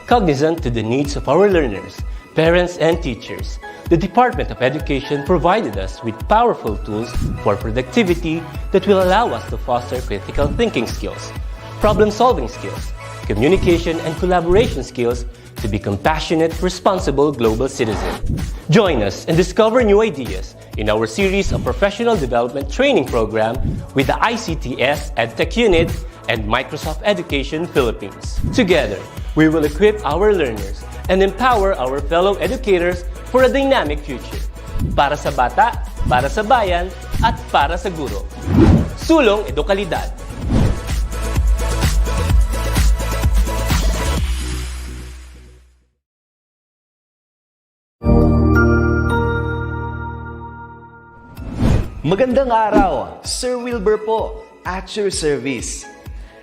Cognizant to the needs of our learners, parents, and teachers, the Department of Education provided us with powerful tools for productivity that will allow us to foster critical thinking skills, problem-solving skills, communication and collaboration skills to be compassionate, responsible global citizens. Join us and discover new ideas in our series of professional development training program with the ICTS Edtech Unit and Microsoft Education Philippines. Together, we will equip our learners and empower our fellow educators for a dynamic future. Para sa bata, para sa bayan, at para sa guro. Sulong Edukalidad. Magandang araw, Sir Wilbur po, at your service.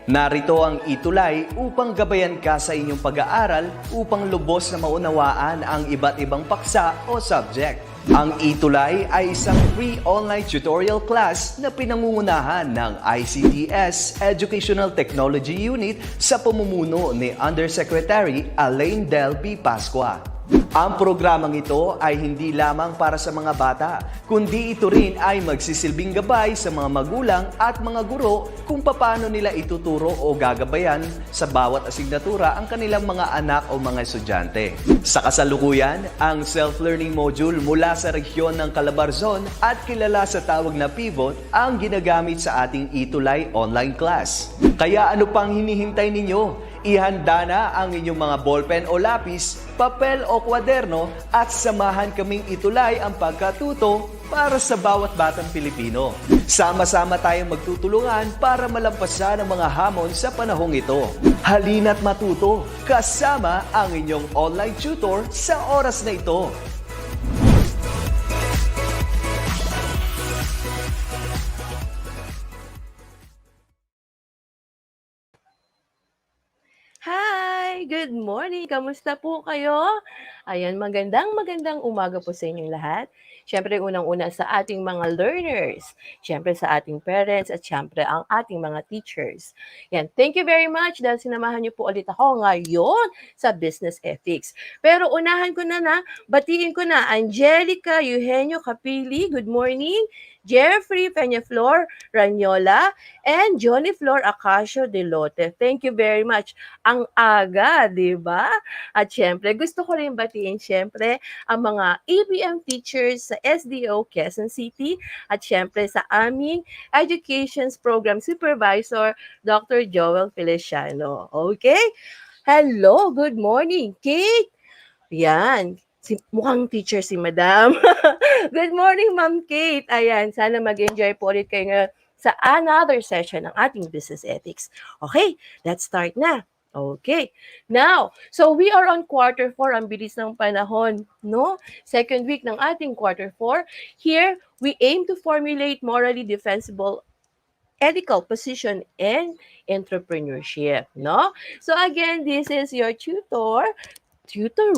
Narito ang ETUlay upang gabayan ka sa inyong pag-aaral upang lubos na maunawaan ang iba't ibang paksa o subject. Ang ETUlay ay isang free online tutorial class na pinangungunahan ng ICTS Educational Technology Unit sa pamumuno ni Undersecretary Elaine Del B. Pascua. Ang programang ito ay hindi lamang para sa mga bata, kundi ito rin ay magsisilbing gabay sa mga magulang at mga guro kung paano nila ituturo o gagabayan sa bawat asignatura ang kanilang mga anak o mga estudyante. Sa kasalukuyan, ang self-learning module mula sa rehiyon ng Calabarzon at kilala sa tawag na pivot ang ginagamit sa ating ETUlay online class. Kaya ano pang hinihintay ninyo? Ihanda na ang inyong mga ballpen o lapis, papel o kwaderno at samahan kaming itulay ang pagkatuto para sa bawat batang Pilipino. Sama-sama tayong magtutulungan para malampasan ang mga hamon sa panahong ito. Halina't matuto kasama ang inyong online tutor sa oras na ito. Hi! Good morning! Kamusta po kayo? Ayan, magandang umaga po sa inyong lahat. Siyempre, unang-una sa ating mga learners, siyempre sa ating parents, at siyempre ang ating mga teachers. Yan, thank you very much dahil sinamahan niyo po ulit ako ngayon sa Business Ethics. Pero unahan ko batiin ko na Angelica Eugenio Capili, good morning. Jeffrey Peñaflor Ranyola, and Johnny Flor Acacio de Lote. Thank you very much. Ang aga, di ba? At syempre, gusto ko rin batiin syempre ang mga EBM teachers sa SDO Quezon City at syempre sa aming Education's Program Supervisor, Dr. Joel Feliciano. Okay? Hello, good morning, Kate. Yan. Mukhang teacher si Madam. Good morning, Ma'am Kate. Ayan, sana mag-enjoy po ulit kayo ngayon sa another session ng ating Business Ethics. Okay, let's start na. Okay. Now, so we are on quarter 4. Ang bilis ng panahon, no? Second week ng ating quarter 4. Here, we aim to formulate morally defensible ethical position and entrepreneurship, no? So again, this is your tutor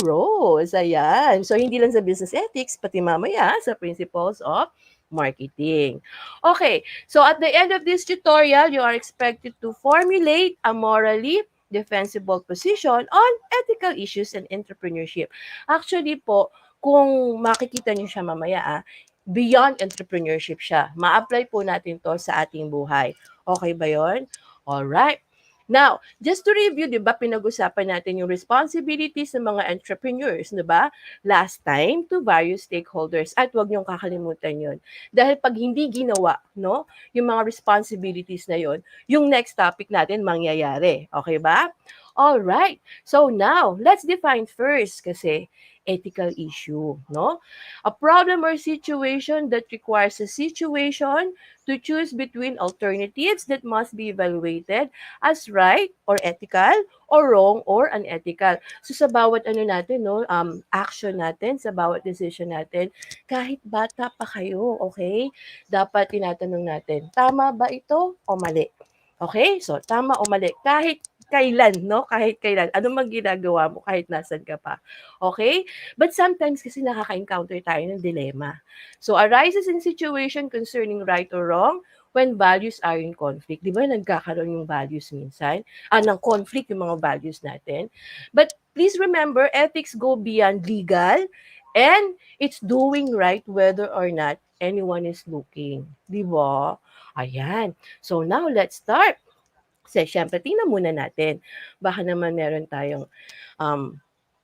Rose. Ayan. So, hindi lang sa business ethics, pati mamaya sa principles of marketing. Okay. So, at the end of this tutorial, you are expected to formulate a morally defensible position on ethical issues and entrepreneurship. Actually po, kung makikita niyo siya mamaya, beyond entrepreneurship siya. Ma-apply po natin to sa ating buhay. Okay ba yun? Alright. Now, just to review, di ba, pinag-usapan natin yung responsibilities ng mga entrepreneurs, di ba? Last time to various stakeholders. At huwag niyong kakalimutan yun. Dahil pag hindi ginawa, no, yung mga responsibilities na yun, yung next topic natin mangyayari. Okay ba? Alright. So now, let's define first kasi ethical issue, no? A problem or situation that requires a situation to choose between alternatives that must be evaluated as right or ethical or wrong or unethical. So sa bawat natin, no, action natin, sa bawat decision natin, kahit bata pa kayo, okay? Dapat tinatanong natin, tama ba ito o mali? Okay? So tama o mali? Kahit kailan, no? Kahit kailan. Ano mang ginagawa mo kahit nasan ka pa. Okay? But sometimes kasi nakaka-encounter tayo ng dilemma. So, arises in situation concerning right or wrong when values are in conflict. Di ba nagkakaroon yung values minsan? Ng conflict yung mga values natin. But Please remember, ethics go beyond legal and it's doing right whether or not anyone is looking. Di ba? Ayan. So now, let's start. Kasi syempre, tingnan muna natin. Baka naman meron tayong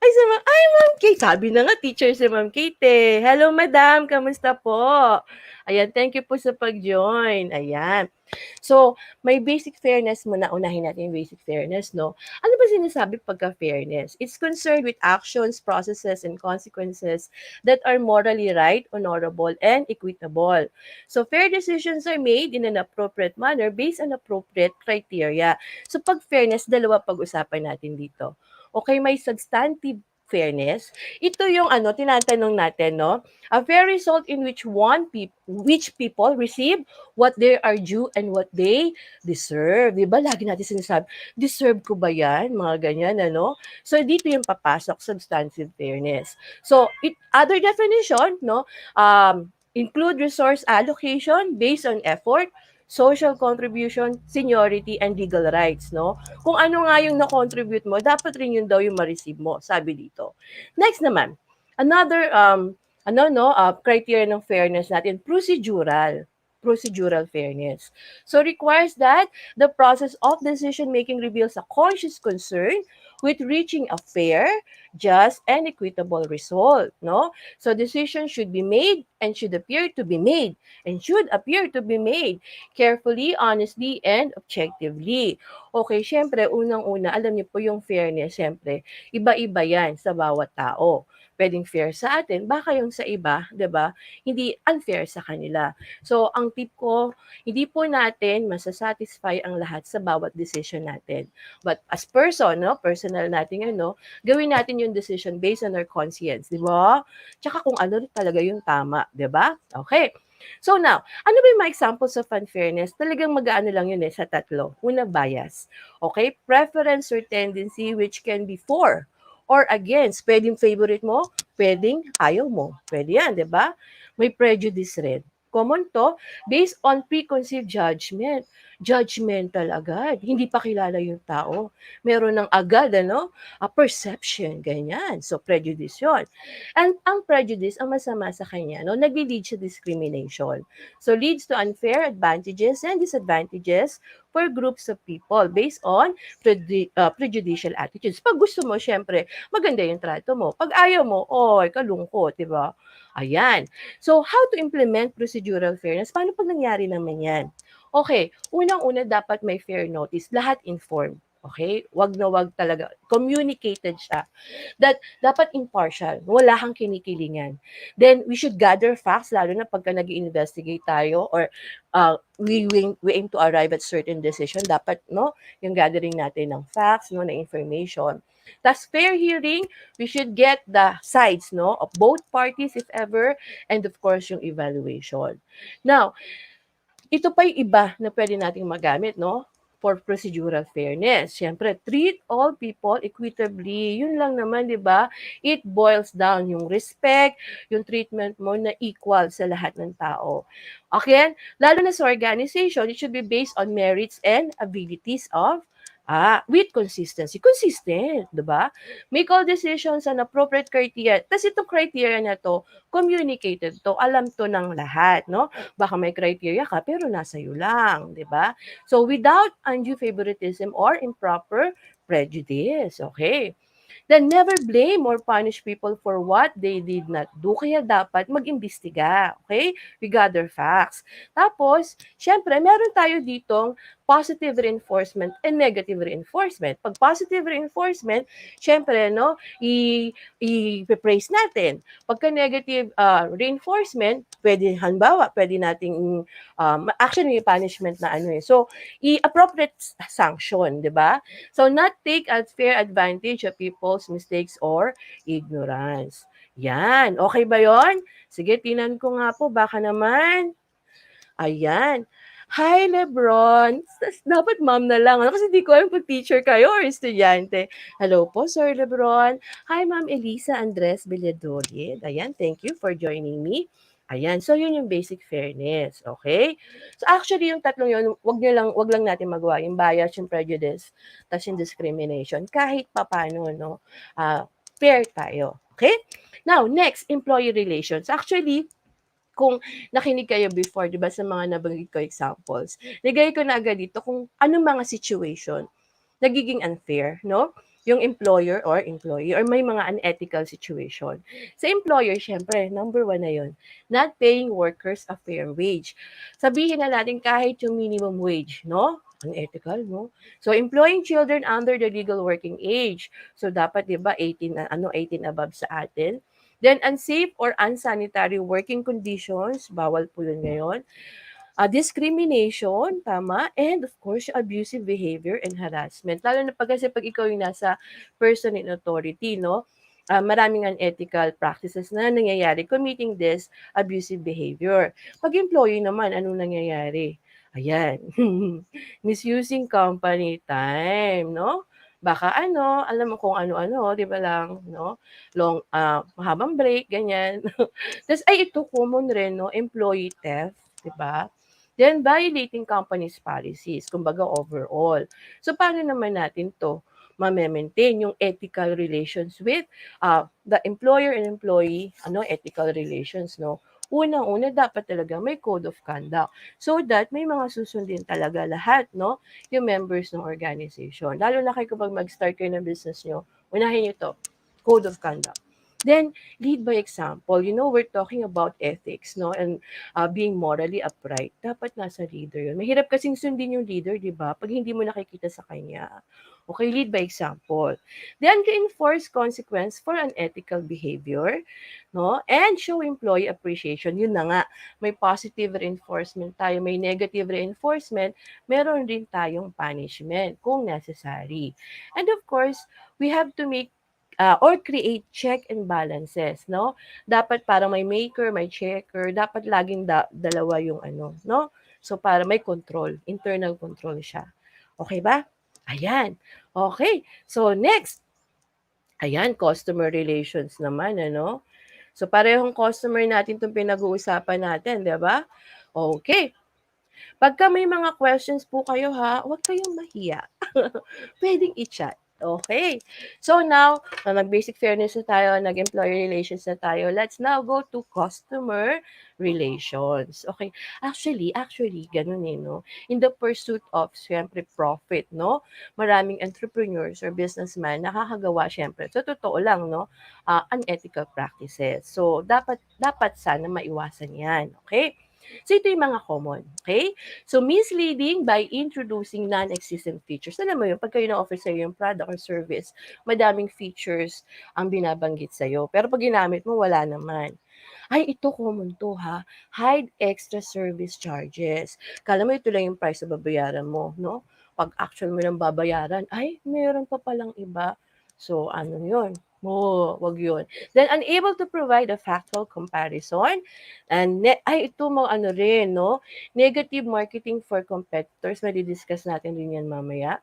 ay, Ma'am Kate. Sabi na nga, teacher si Ma'am Kate eh. Hello, madam. Kamusta po? Ayan, thank you po sa pag-join. Ayan. So, may basic fairness muna. Unahin natin yung basic fairness, no? Ano ba sinasabi pagka-fairness? It's concerned with actions, processes, and consequences that are morally right, honorable, and equitable. So, fair decisions are made in an appropriate manner based on appropriate criteria. So, pag fairness, dalawa pag-usapan natin dito. Okay, may substantive fairness. Ito yung tinatanong natin, no? A fair result in which people receive what they are due and what they deserve. Di ba? Lagi natin sinasabi, deserve ko ba yan? Mga ganyan, ano? So, dito yung papasok, substantive fairness. So, other definition, no? Include resource allocation based on effort, social contribution, seniority, and legal rights, no? Kung ano nga yung na-contribute mo, dapat rin yun daw yung ma-receive mo, sabi dito. Next naman, another criteria ng fairness natin, procedural fairness. So requires that the process of decision making reveals a conscious concern with reaching a fair, just, and equitable result, no? So decisions should be made and should appear to be made carefully, honestly, and objectively. Okay, syempre, unang-una, alam niyo po yung fairness, syempre, iba-iba yan sa bawat tao. Pwedeng fair sa atin, baka yung sa iba, 'di ba? Hindi unfair sa kanila. So, ang tip ko, hindi po natin masasatisfy ang lahat sa bawat decision natin. But as personal natin gawin natin yung decision based on our conscience, 'di ba? Tsaka kung ano talaga yung tama, 'di ba? Okay. So now, ano ba yung mga examples of unfairness? Talagang mag-aano lang yun sa tatlo. Una, bias. Okay? Preference or tendency which can be for or against. Pwedeng favorite mo, pwedeng ayaw mo. Pwede yan, di ba? May prejudice rin. Common to, based on preconceived judgment. Judgmental agad. Hindi pa kilala yung tao. Meron ng agad, a perception, ganyan. So, prejudice yun. And ang prejudice, ang masama sa kanya, nagli-lead sa discrimination. So, leads to unfair advantages and disadvantages for groups of people based on prejudicial attitudes. Pag gusto mo, syempre, maganda yung trato mo. Pag ayaw mo, kalungkot, di ba? Ayan. So, how to implement procedural fairness? Paano pag nangyari naman yan? Okay, unang-una dapat may fair notice. Lahat informed. Okay? Wag na wag talaga. Communicated siya. That dapat impartial. Wala kang kinikilingan. Then, we should gather facts, lalo na pagka nag-investigate tayo or we aim to arrive at certain decision. Dapat, yung gathering natin ng facts, na information. Tapos, fair hearing, we should get the sides, of both parties if ever, and of course, yung evaluation. Now, ito pa yung iba na pwede nating magamit, for procedural fairness. Siyempre, treat all people equitably. Yun lang naman, di ba? It boils down yung respect, yung treatment mo na equal sa lahat ng tao. Okay? Lalo na sa organization, it should be based on merits and abilities of with consistency. Consistent, di ba? Make all decisions on appropriate criteria. Tapos itong criteria na to, communicated to, alam to ng lahat, Baka may criteria ka, pero nasa iyo lang, di ba? So, without undue favoritism or improper prejudice, okay? Then, never blame or punish people for what they did not do. Kaya dapat mag-imbestiga, okay? We gather facts. Tapos, syempre, meron tayo ditong positive reinforcement and negative reinforcement. Pag positive reinforcement, syempre, i-praise natin. Pagka negative reinforcement, pwede nating actually may punishment na So, appropriate sanction, di ba? So, not take unfair advantage of people's mistakes or ignorance. Yan. Okay ba yon? Sige, tinan ko nga po. Baka naman. Ayan. Hi, Lebron. Dapat ma'am na lang. Kasi di ko alam kung teacher kayo or estudyante. Hello po, Sir Lebron. Hi, Ma'am Elisa Andres Villadolid. Ayan, thank you for joining me. Ayan, so yun yung basic fairness, okay? So actually yung tatlong yun, wag lang natin magawa yung bias, yung prejudice, tas yung discrimination kahit papaano no. Fair tayo, okay? Now, next, employee relations. Actually, kung nakinig kayo before, 'di ba, sa mga nabanggit ko examples, nilagay ko na agad dito kung anong mga situation nagiging unfair, no? Yung employer or employee or may mga unethical situation. Sa employer, syempre, number one na yun, not paying workers a fair wage. Sabihin na natin kahit yung minimum wage, no? Unethical, no? So, employing children under the legal working age. So, dapat, di ba, 18, 18 above sa atin. Then, unsafe or unsanitary working conditions, bawal po yun ngayon. Discrimination, tama, and of course, abusive behavior and harassment. Lalo na pag kasi pag ikaw yung nasa person in authority, no? Maraming unethical practices na nangyayari committing this abusive behavior. Pag employee naman, anong nangyayari? Ayan, misusing company time, no? Baka alam mo kung ano-ano, di ba lang, no? Mahabang break, ganyan. Tapos, ito common rin, no? Employee theft, di ba? Then, violating company's policies, kumbaga overall. So, paano naman natin to ma-maintain yung ethical relations with the employer and employee, ethical relations, no? Unang-una, dapat talaga may code of conduct so that may mga susundin talaga lahat, no? Yung members ng organization. Lalo na kayo kapag mag-start kayo ng business nyo, unahin nyo to, code of conduct. Then, lead by example. We're talking about ethics, no? And being morally upright. Dapat nasa leader yun. Mahirap kasing sundin yung leader, di ba? Pag hindi mo nakikita sa kanya. Okay, lead by example. Then, reinforce consequence for unethical behavior, no? And show employee appreciation. Yun na nga, may positive reinforcement tayo, may negative reinforcement, meron din tayong punishment kung necessary. And of course, we have to make or create check and balances, no? Dapat parang may maker, may checker, dapat laging dalawa yung no? So para may control, internal control siya. Okay ba? Ayan. Okay. So next, ayan, customer relations naman, ano? So parehong customer natin 'tong pinag-uusapan natin, 'di ba? Okay. Pagka may mga questions po kayo ha, huwag kayong mahiya. Pwedeng i-chat. Okay. So now, nag-basic fairness na tayo, nag-employee relations na tayo. Let's now go to customer relations. Okay. Actually, ganun no? In the pursuit of, syempre, profit, no? Maraming entrepreneurs or businessman nakakagawa, syempre. So, totoo lang, no? Unethical practices. So, dapat sana maiwasan yan. Okay? So, ito yung mga common. Okay? So, misleading by introducing non-existent features. Alam mo yun, pag kayo na-offer sa'yo yung product or service, madaming features ang binabanggit sa'yo. Pero pag ginamit mo, wala naman. Ito common to ha. Hide extra service charges. Kala mo ito lang yung price na babayaran mo, no? Pag actual mo lang babayaran, meron pa palang iba. So, yun? Wag yun. Then, unable to provide a factual comparison. And, ito mo rin, no? Negative marketing for competitors. Madi-discuss natin din yan mamaya.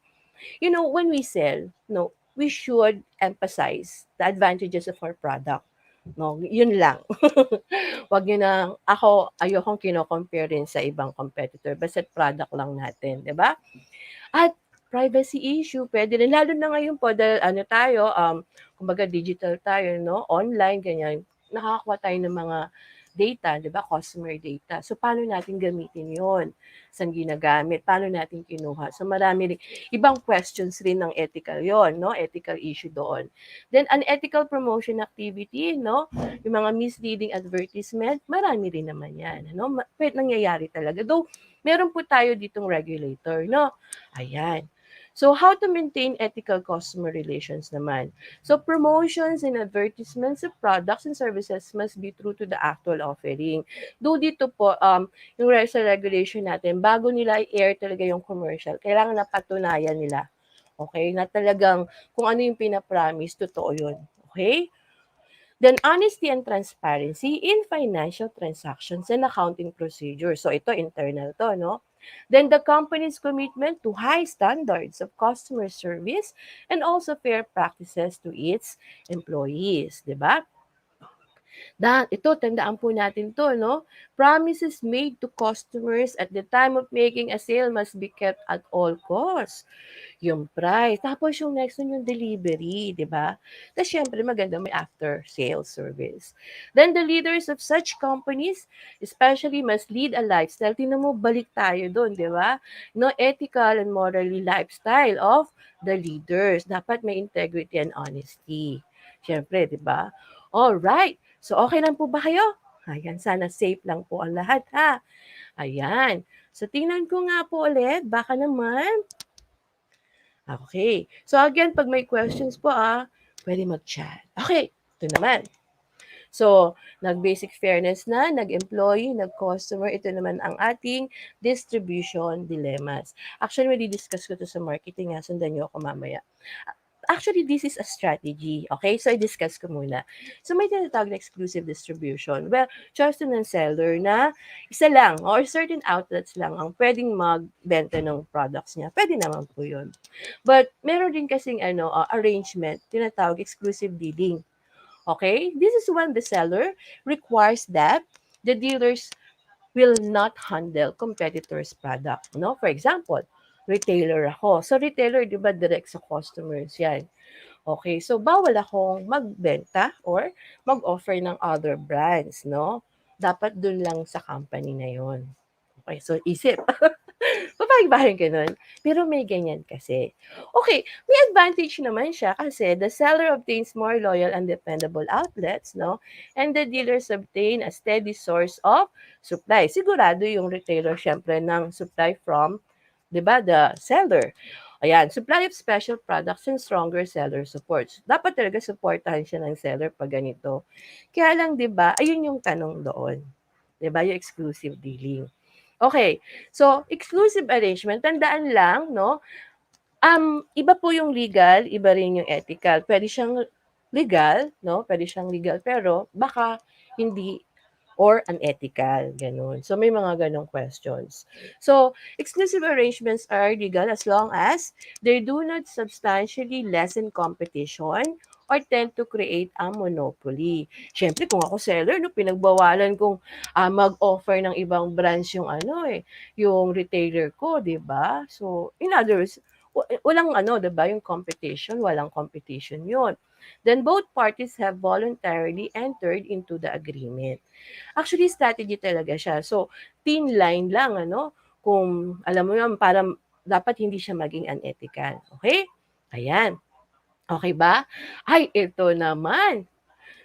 When we sell, no, we should emphasize the advantages of our product. No, yun lang. Wag niyo na, ayokong kino-compare rin sa ibang competitor. Basta product lang natin, di ba? At privacy issue, pwede rin. Lalo na ngayon po, dahil tayo, kumbaga digital tayo, no? Online, ganyan. Nakakakuha tayo ng mga data, di ba? Customer data. So, paano natin gamitin yon? Saan ginagamit? Paano natin kinuha? So, marami rin. Ibang questions rin ng ethical yon, no? Ethical issue doon. Then, unethical promotion activity, no? Yung mga misleading advertisement, marami rin naman yan. Nangyayari talaga. Though, meron po tayo ditong regulator, no? Ayan. So, how to maintain ethical customer relations naman? So, promotions and advertisements of products and services must be true to the actual offering. Do dito po, yung sa regulation natin, bago nila i-air talaga yung commercial, kailangan napatunayan nila. Okay? Na talagang kung ano yung pinapromise, totoo yun. Okay? Then, honesty and transparency in financial transactions and accounting procedures. So, ito, internal to, no? Then, the company's commitment to high standards of customer service and also fair practices to its employees, di ba? Ito, tandaan po natin to, no? Promises made to customers at the time of making a sale must be kept at all costs. Yung price. Tapos yung next one yung delivery, di ba? Tapos syempre maganda may after sales service. Then the leaders of such companies especially must lead a lifestyle. Tingnan mo, balik tayo doon, di ba? No, ethical and morally lifestyle of the leaders. Dapat may integrity and honesty. Syempre, di ba? All right. So okay lang po ba kayo? Ayan, sana safe lang po ang lahat ha. Ayan. So tingnan ko nga po ulit, baka naman. Okay. So again, pag may questions po pwede mag-chat. Okay, ito naman. So, nag-basic fairness na, nag-employee, nag-customer, ito naman ang ating distribution dilemmas. Actually, may-discuss ko to sa marketing sundan niyo ako mamaya. Actually, this is a strategy. Okay? So, i-discuss ko muna. So, may tinatawag na exclusive distribution. Well, choice ng seller na isa lang or certain outlets lang ang pwedeng magbenta ng products niya. Pwede naman po yun. But, meron din kasing arrangement, tinatawag exclusive dealing. Okay? This is when the seller requires that the dealers will not handle competitors' product. No? For example, retailer ako. So, retailer, di ba, direct sa customers yan. Okay, so bawal akong magbenta or mag-offer ng other brands, no? Dapat dun lang sa company na yon. Okay, so isip. Papayag-bahay ka nun. Pero may ganyan kasi. Okay, may advantage naman siya kasi the seller obtains more loyal and dependable outlets, no? And the dealers obtain a steady source of supply. Sigurado yung retailer syempre ng supply from, di ba, the seller. Ayan, supply of special products and stronger seller supports. Dapat talaga supportahan siya ng seller pag ganito. Kaya lang, di ba, ayun yung tanong doon. Di ba, yung exclusive dealing. Okay, so exclusive arrangement, tandaan lang, no? Iba po yung legal, iba rin yung ethical. Pwede siyang legal, no? Pwede siyang legal, pero baka hindi or unethical, ganun. So, may mga ganong questions. So, exclusive arrangements are legal as long as they do not substantially lessen competition or tend to create a monopoly. Siyempre, kung ako seller, no, pinagbawalan kong mag-offer ng ibang brands yung yung retailer ko, di ba? So, in other words, walang 'di ba, yung competition, walang competition yun. Then both parties have voluntarily entered into the agreement. Actually, strategy talaga siya. So, thin line lang, kung alam mo yun, para dapat hindi siya maging unethical. Okay? Ayan. Okay ba? Ay, ito naman.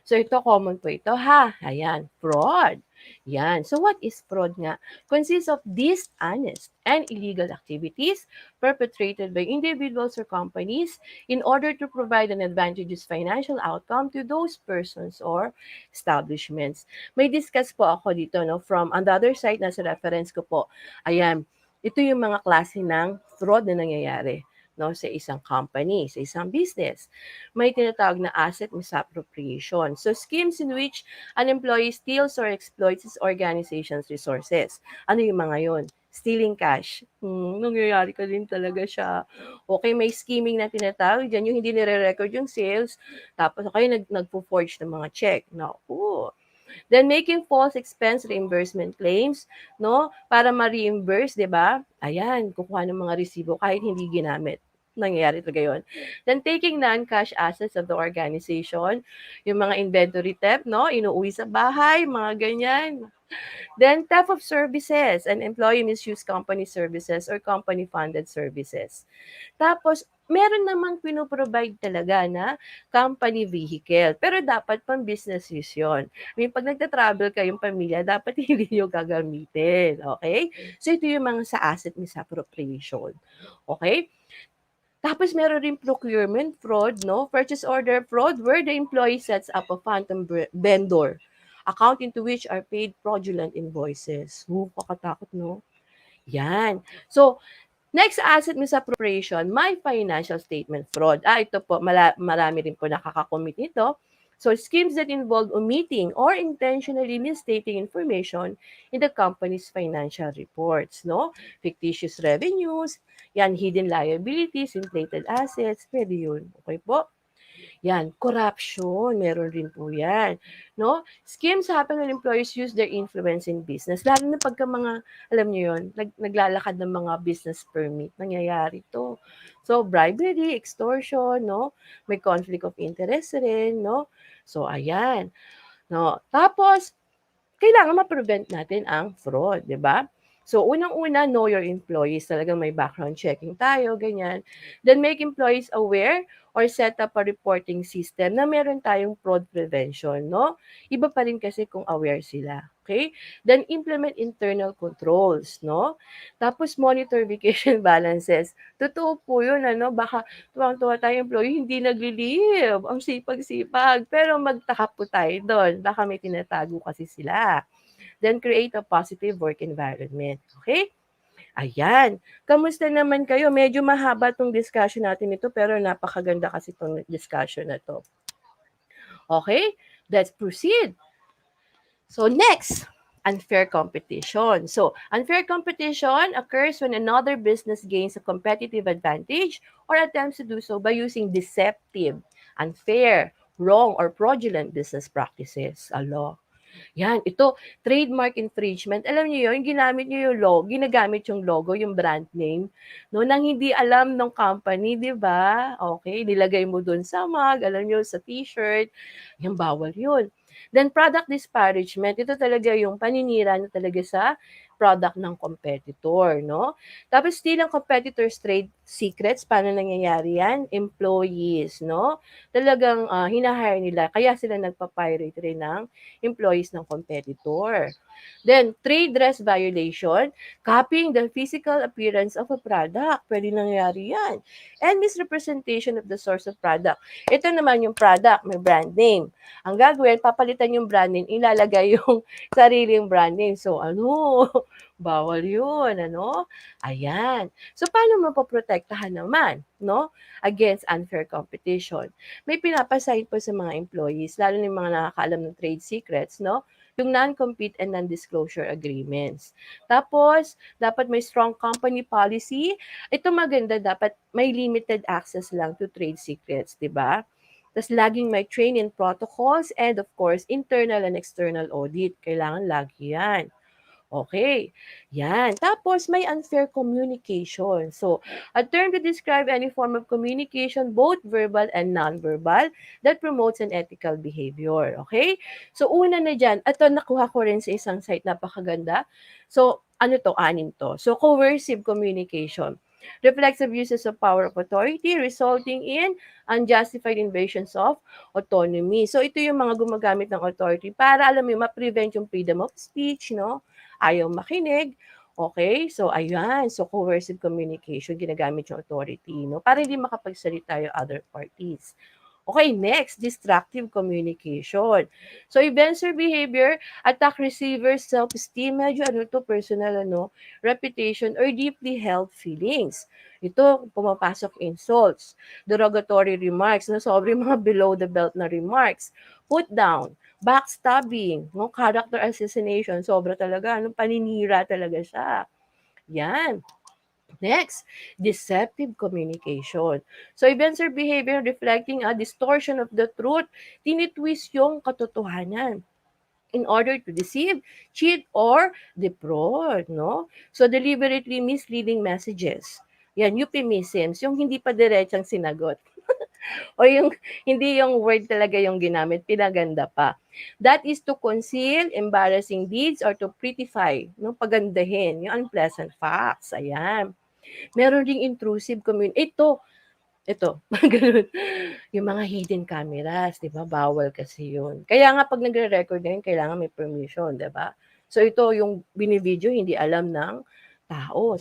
So, ito, common po ito, ha? Ayan, fraud. Yan. So, what is fraud nga? Consists of dishonest and illegal activities perpetrated by individuals or companies in order to provide an advantageous financial outcome to those persons or establishments. May discuss po ako dito, no? From on the other side, nasa reference ko po. Ayan, ito yung mga klase ng fraud na nangyayari, no, sa isang company, sa isang business. May tinatawag na asset misappropriation. So, schemes in which an employee steals or exploits his organization's resources. Ano yung mga yon? Stealing cash. Nangyayari ka din talaga siya. Okay, may scheming na tinatawag dyan, yung hindi nire-record yung sales, tapos okay, nagpo-forge ng mga check. Naku. Then making false expense reimbursement claims, no? Para ma-reimburse, 'di ba? Ayan, kukuha ng mga resibo kahit hindi ginamit. Nangyayari talaga yun. Then taking non-cash assets of the organization, yung mga inventory theft, no? Inuuwi sa bahay, mga ganyan. Then theft of services, an employee misuse company services or company-funded services. Tapos, meron namang pinoprovide talaga na company vehicle. Pero dapat pang business use yun. I mean, pag nagta-travel kayong pamilya, dapat hindi nyo gagamitin. Okay? So, ito yung mga sa asset misappropriation. Okay? Tapos meron rin procurement fraud, no? Purchase order fraud where the employee sets up a phantom vendor account into which are paid fraudulent invoices. Kakatakot, no? Yan. So, next asset misappropriation, my financial statement fraud. Ito po, marami rin po nakakakomit nito. So, schemes that involve omitting or intentionally misstating information in the company's financial reports, no? Fictitious revenues, yan, hidden liabilities, inflated assets, pwede yun. Okay po? Yan, corruption, meron rin po yan. No? Schemes happen when employees use their influence in business. Lalo na pagka mga, alam niyo yun, naglalakad ng mga business permit, nangyayari to. So, bribery, extortion, no? May conflict of interest rin, no? So, ayan. No? Tapos, kailangan ma-prevent natin ang fraud, di ba? So, unang-una, know your employees. Talagang may background checking tayo, ganyan. Then, make employees aware or set up a reporting system na meron tayong fraud prevention, no? Iba pa rin kasi kung aware sila. Okay? Then, implement internal controls, no? Tapos, monitor vacation balances. Totoo po yun, ano? Baka tuwang-tuwa tayong employee, hindi nagli-leave. Ang sipag-sipag. Pero magtaka po tayo doon. Baka may tinatago kasi sila. Then create a positive work environment. Okay? Ayan. Kamusta naman kayo? Medyo mahaba tong discussion natin ito pero napakaganda kasi itong discussion na to. Okay? Let's proceed. So next, unfair competition. So unfair competition occurs when another business gains a competitive advantage or attempts to do so by using deceptive, unfair, wrong, or fraudulent business practices. Alo. Yan, ito, trademark infringement. Alam niyo yun, ginamit niyo yung logo, ginagamit yung logo, yung brand name, no, nang hindi alam ng company, di ba? Okay, nilagay mo dun sa mug, alam niyo, sa t-shirt, yan, bawal yun. Then, product disparagement, ito talaga yung paninira na talaga sa product ng competitor, no? Tapos, steal ang competitor's trade secrets, paano nangyayari yan? Employees, no? Talagang hinahire nila, kaya sila nagpa-pirate rin ng employees ng competitor. Then, trade dress violation, copying the physical appearance of a product. Pwede nangyari yan. And misrepresentation of the source of product. Ito naman yung product, may brand name. Ang gagawin, papalitan yung brand name, ilalagay yung sariling brand name. So, ano? Bawal yun, ano? Ayan. So, paano mapoprotektahan naman, no? Against unfair competition? May pinapasign po sa mga employees, lalo na yung mga nakakaalam ng trade secrets, no? Yung non-compete and non-disclosure agreements. Tapos, dapat may strong company policy. Ito maganda, dapat may limited access lang to trade secrets, di ba? Tapos, laging may training protocols and of course, internal and external audit. Kailangan lagi yan. Okay. Yan. Tapos, may unfair communication. So, a term to describe any form of communication, both verbal and non-verbal, that promotes an ethical behavior. Okay? So, una na dyan, ito nakuha ko rin sa isang site, napakaganda. So, ano to? Anin to. So, coercive communication reflects abuses of power of authority resulting in unjustified invasions of autonomy. So, ito yung mga gumagamit ng authority para, alam mo, ma-prevent yung freedom of speech, no? Ayaw makinig. Okay? So, ayan. So, coercive communication, ginagamit yung authority, no? Para hindi makapagsalita yung other parties. Okay, next, destructive communication. So, events or behavior, attack receiver's self-esteem, medyo ano to, personal, ano, reputation, or deeply held feelings. Ito, pumapasok insults, derogatory remarks, no, sobrang mga below the belt na remarks, put down, backstabbing, no, character assassination, sobra talaga, ano, paninira talaga siya. Yan. Next, deceptive communication. So, events or behavior reflecting a distortion of the truth, tinitwist yung katotohanan in order to deceive, cheat, or defraud, no? So, deliberately misleading messages. Yan, euphemisms, yung hindi pa diretsang sinagot. O yung hindi yung word talaga yung ginamit, pinaganda pa. That is to conceal embarrassing deeds or to prettify, no, pagandahin, yung unpleasant facts. Ayan. Meron ding intrusive ito, ganun. Yung mga hidden cameras, di ba? Bawal kasi yun. Kaya nga pag nagre-record na yun, kailangan may permission, di ba? So ito, yung binivideo, hindi alam ng tao.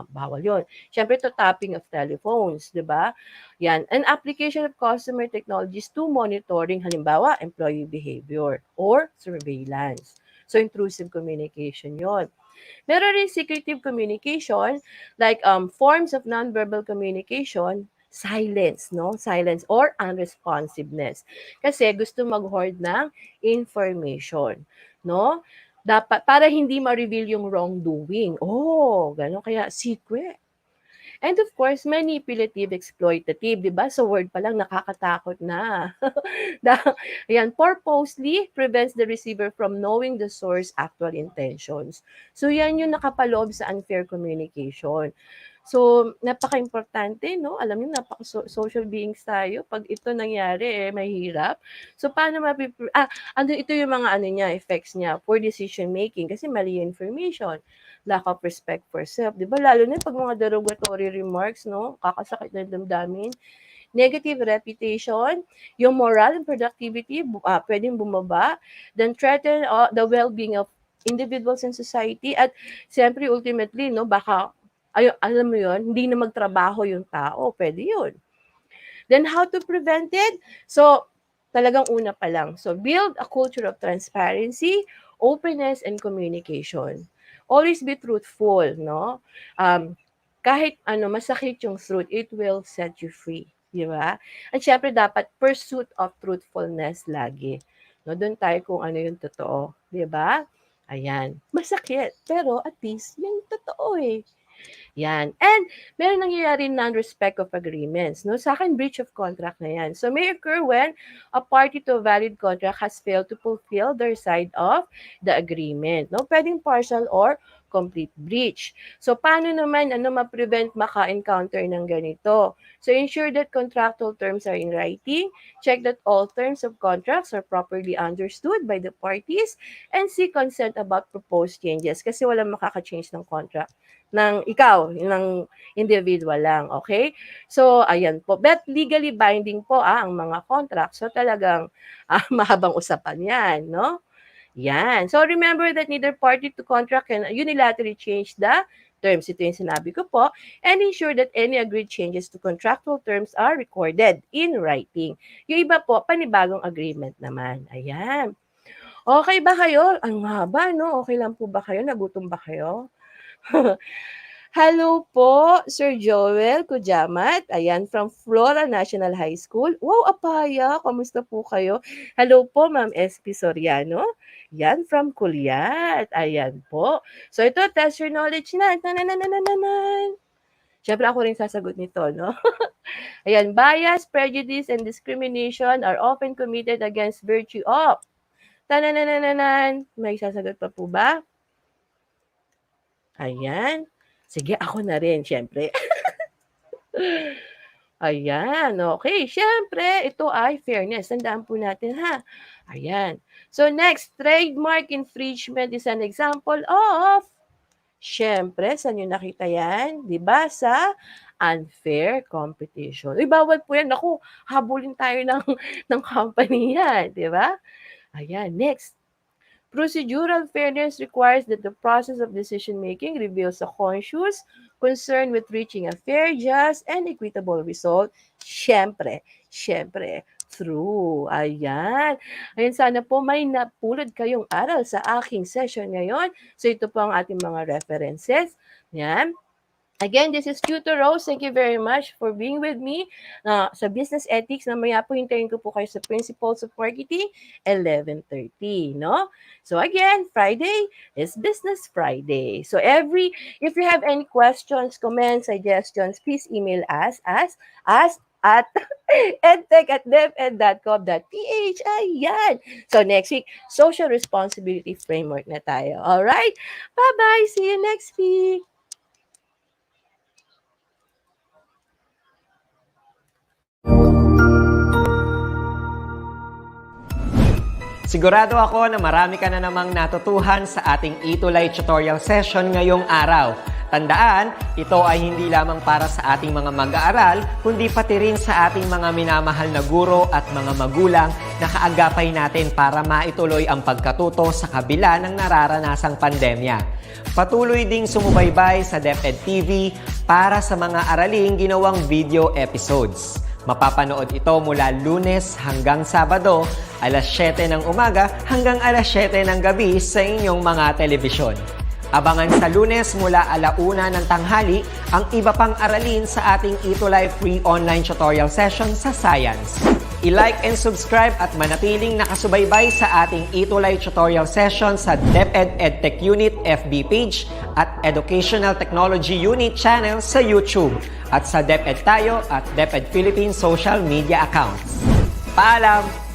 Bawal yun. Siyempre, ito tapping of telephones, di ba? Yan. An application of customer technologies to monitoring, halimbawa, employee behavior or surveillance. So, intrusive communication yon. Meron rin secretive communication, like forms of nonverbal communication, silence, no? Silence or unresponsiveness. Kasi gusto mag-hoard ng information, no? Dapat, para hindi ma-reveal yung wrongdoing. Oh, gano'n. Kaya secret. And of course, manipulative, exploitative, di ba? So word pa lang nakakatakot na. Ayan, purposely prevents the receiver from knowing the source actual intentions. So yan yung nakapaloob sa unfair communication. So, napaka-importante, no? Alam niyo, napaka-social beings tayo. Pag ito nangyari, mahirap. So, paano ito yung mga effects niya, poor decision making, kasi mali yung information, lack of respect for self. Di ba? Lalo na pag mga derogatory remarks, no? Kakasakit na damdamin. Negative reputation, yung moral and productivity, pwedeng bumaba, then threaten the well-being of individuals in society, at siyempre, ultimately, no, baka alam mo yun, hindi na magtrabaho yung tao. Pwede yun. Then, how to prevent it? So, talagang una pa lang. So, build a culture of transparency, openness, and communication. Always be truthful, no? Kahit masakit yung truth, it will set you free. Di ba? At syempre, dapat pursuit of truthfulness lagi. No, doon tayo kung ano yung totoo. Di ba? Ayan. Masakit. Pero at least, yung totoo eh. Yan. And meron nangyayari non-respect of agreements. No? Sa akin, breach of contract na yan. So may occur when a party to a valid contract has failed to fulfill their side of the agreement. No? Pwedeng partial or complete breach. So paano naman ma-prevent maka-encounter ng ganito? So ensure that contractual terms are in writing, check that all terms of contracts are properly understood by the parties, and seek consent about proposed changes kasi walang makaka-change ng contract ng ikaw, ng individual lang, okay? So, ayan po. But legally binding po ang mga contracts. So, talagang mahabang usapan yan, no? Yan. So, remember that neither party to contract can unilaterally change the terms. Ito yung sinabi ko po. And ensure that any agreed changes to contractual terms are recorded in writing. Yung iba po, panibagong agreement naman. Ayan. Okay ba kayo? Ang haba, no? Okay lang po ba kayo? Nagutom ba kayo? Hello po, Sir Joel Kujamat. Ayan, from Flora National High School. Wow, Apaya, kamusta po kayo? Hello po, Ma'am SP Soriano. Yan, from Kulyat. Ayan po. So ito, test your knowledge na. Siyempre ako rin sasagot nito, no? Ayan, bias, prejudice, and discrimination are often committed against virtue of. May sasagot pa po ba? Ayan. Sige, ako na rin, syempre. Ayan, okay. Syempre, ito ay fairness. Tandaan po natin, ha? Ayan. So, next, trademark infringement is an example of, syempre, saan nyo nakita yan? Diba? Sa unfair competition. Uy, bawal po yan. Naku, habulin tayo ng company yan. Diba? Ayan, next. Procedural fairness requires that the process of decision-making reveals a conscious concern with reaching a fair, just, and equitable result. Siyempre, true. Ayan. Ayan, sana po may napulot kayong aral sa aking session ngayon. So, ito po ang ating mga references. Yan. Again, this is Tutor Rose. Thank you very much for being with me sa Business Ethics. Namaya po hintayin ko po kayo sa Principles of Marketing, 11:30, no? So again, Friday is Business Friday. So if you have any questions, comments, suggestions, please email us at edtech@deped.com.ph. Ayan. So next week, social responsibility framework na tayo. All right? Bye-bye. See you next week. Sigurado ako na marami ka na namang natutuhan sa ating ETUlay tutorial session ngayong araw. Tandaan, ito ay hindi lamang para sa ating mga mag-aaral, kundi pati rin sa ating mga minamahal na guro at mga magulang na kaagapay natin para maituloy ang pagkatuto sa kabila ng nararanasang pandemya. Patuloy ding sumubaybay sa DepEd TV para sa mga araling ginawang video episodes. Mapapanood ito mula Lunes hanggang Sabado, alas 7 ng umaga hanggang alas 7 ng gabi sa inyong mga telebisyon. Abangan sa Lunes mula 1:00 ng tanghali ang iba pang aralin sa ating ETUlay free online tutorial session sa Science. I-like and subscribe at manatiling nakasubaybay sa ating ETUlay tutorial session sa DepEd Edtech Unit FB page at Educational Technology Unit channel sa YouTube at sa DepEd Tayo at DepEd Philippines social media accounts. Paalam!